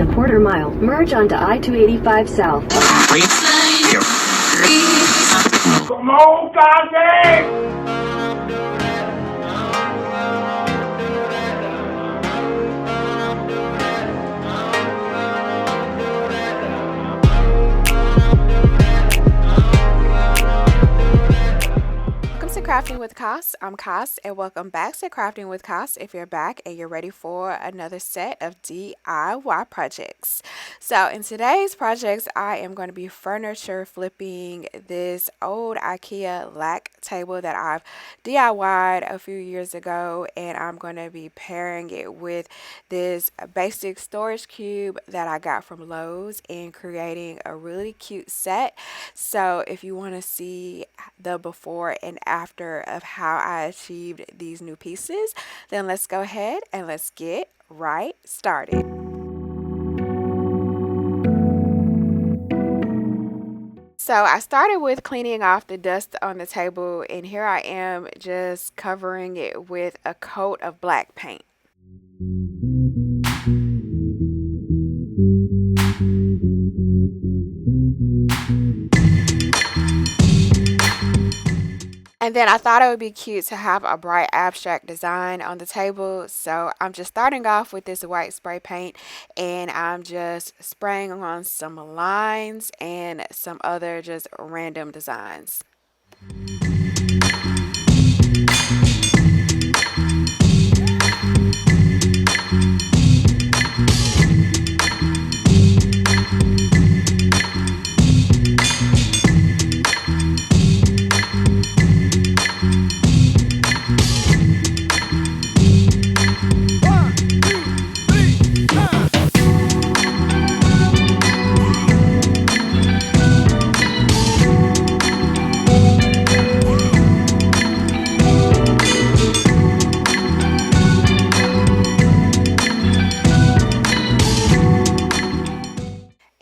In a quarter mile, merge onto I-285 South. Come on, Kanye! Crafting with Cass. I'm Cass and welcome back to Crafting with Cass. If you're back and you're ready for another set of DIY projects. So in today's projects, I am going to be furniture flipping this old IKEA lack table that I've DIY'd a few years ago, and I'm going to be pairing it with this basic storage cube that I got from Lowe's and creating a really cute set. So if you want to see the before and after of how I achieved these new pieces, then let's go ahead and let's get right started. So I started with cleaning off the dust on the table, and here I am just covering it with a coat of black paint. And then I thought it would be cute to have a bright abstract design on the table. So I'm just starting off with this white spray paint, and I'm just spraying on some lines and some other just random designs.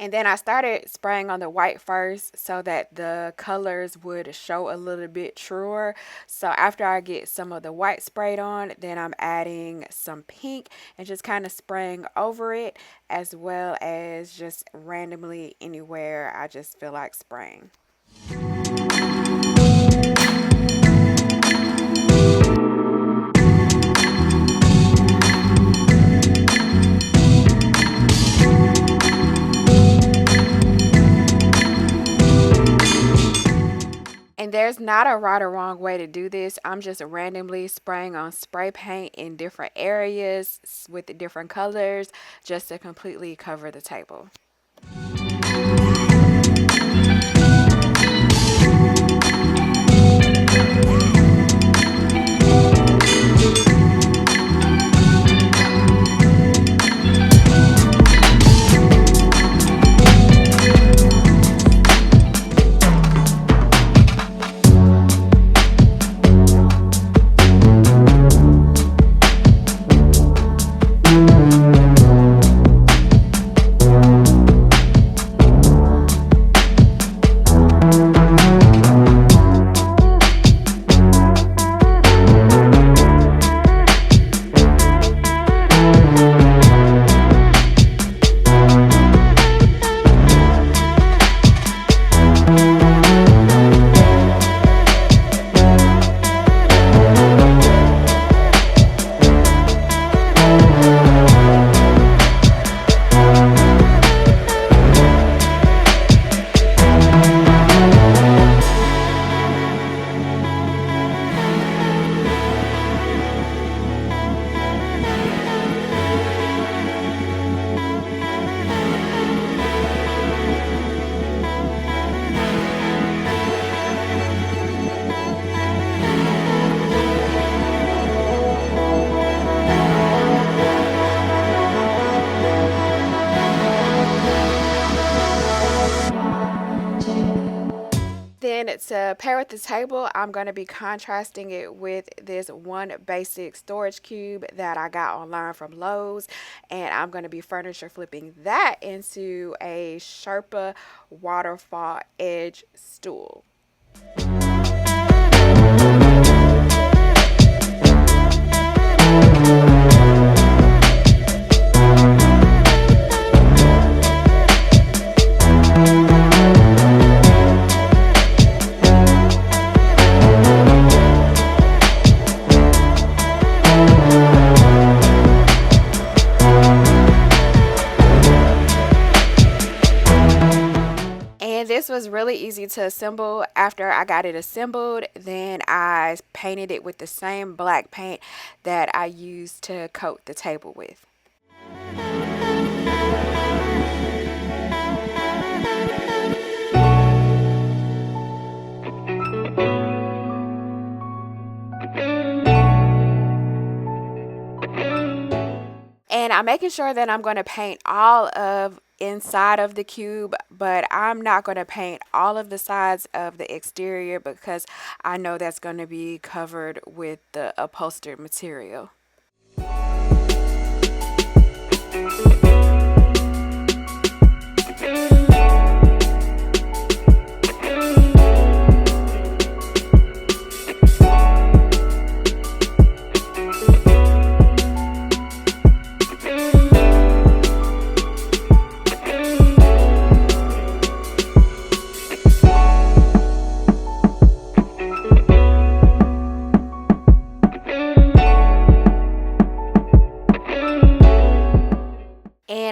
And then I started spraying on the white first so that the colors would show a little bit truer. So after I get some of the white sprayed on, then I'm adding some pink and just kind of spraying over it, as well as just randomly anywhere I just feel like spraying. And there's not a right or wrong way to do this. I'm just randomly spraying on spray paint in different areas with the different colors just to completely cover the table. To pair with the table, I'm going to be contrasting it with this one basic storage cube that I got online from Lowe's, and I'm going to be furniture flipping that into a Sherpa waterfall edge stool. this was really easy to assemble. After I got it assembled, then I painted it with the same black paint that I used to coat the table with. And I'm making sure that I'm going to paint all of inside of the cube, but I'm not going to paint all of the sides of the exterior because I know that's going to be covered with the upholstered material.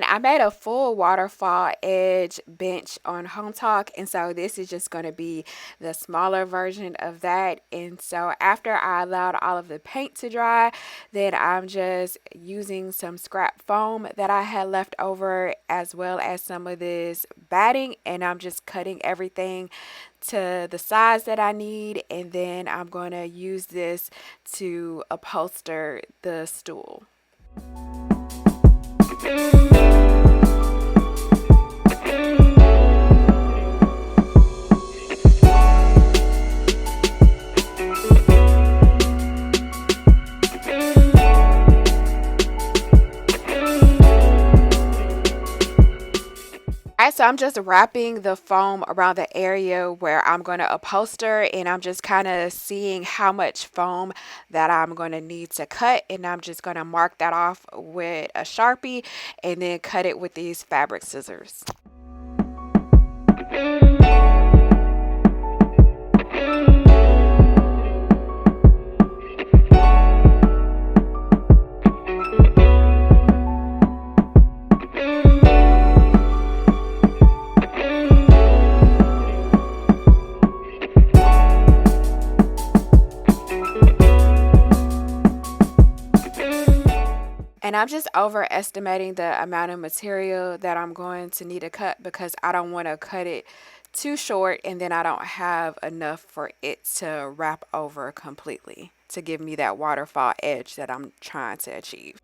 I made a full waterfall edge bench on Home Talk, and so this is just going to be the smaller version of that. And so after I allowed all of the paint to dry, then I'm just using some scrap foam that I had left over, as well as some of this batting, and I'm just cutting everything to the size that I need, and then I'm going to use this to upholster the stool. So I'm just wrapping the foam around the area where I'm going to upholster, and I'm just kind of seeing how much foam that I'm going to need to cut, and I'm just going to mark that off with a Sharpie and then cut it with these fabric scissors. And I'm just overestimating the amount of material that I'm going to need to cut because I don't want to cut it too short and then I don't have enough for it to wrap over completely to give me that waterfall edge that I'm trying to achieve.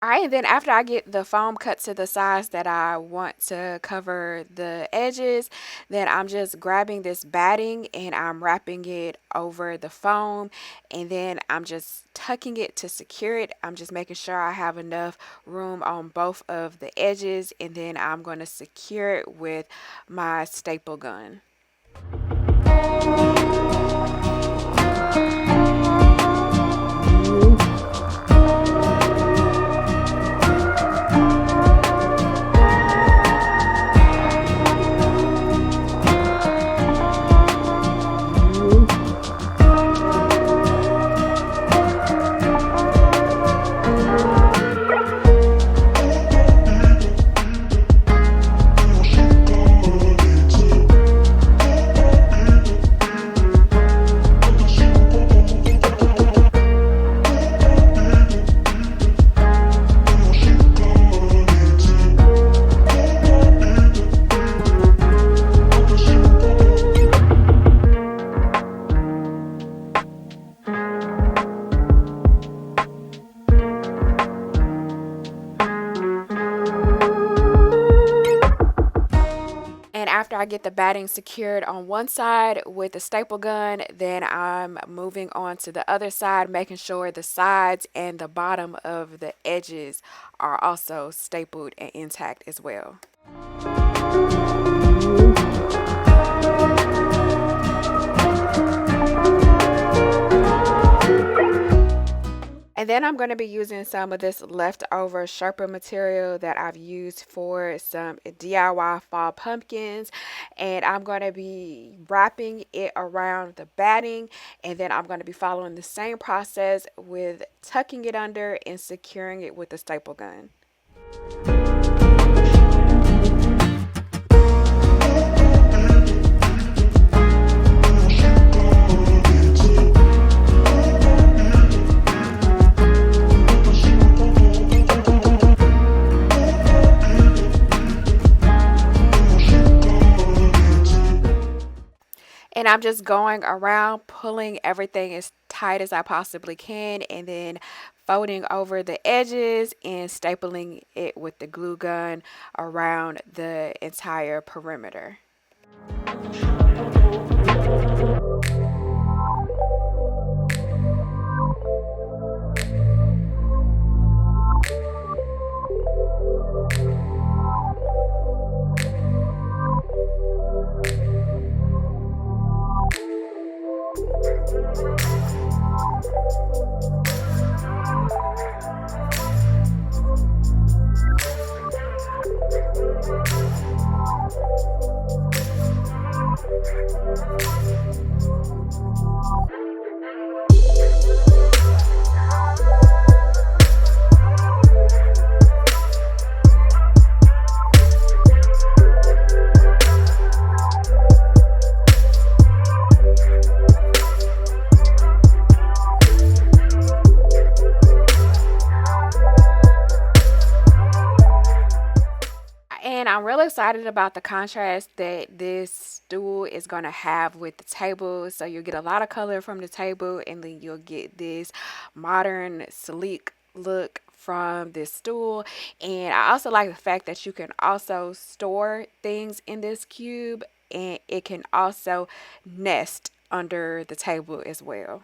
Alright, and then after I get the foam cut to the size that I want to cover the edges, then I'm just grabbing this batting and I'm wrapping it over the foam, and then I'm just tucking it to secure it. I'm just making sure I have enough room on both of the edges, and then I'm going to secure it with my staple gun. After I get the batting secured on one side with the staple gun, then I'm moving on to the other side, making sure the sides and the bottom of the edges are also stapled and intact as well. And then I'm going to be using some of this leftover Sherpa material that I've used for some DIY fall pumpkins. And I'm going to be wrapping it around the batting. And then I'm going to be following the same process with tucking it under and securing it with a staple gun. And I'm just going around pulling everything as tight as I possibly can and then folding over the edges and stapling it with the glue gun around the entire perimeter. And I'm really excited about the contrast that this stool is going to have with the table. So you'll get a lot of color from the table, and then you'll get this modern, sleek look from this stool. And I also like the fact that you can also store things in this cube, and it can also nest under the table as well.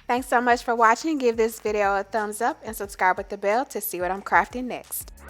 Thanks so much for watching. Give this video a thumbs up and subscribe with the bell to see what I'm crafting next.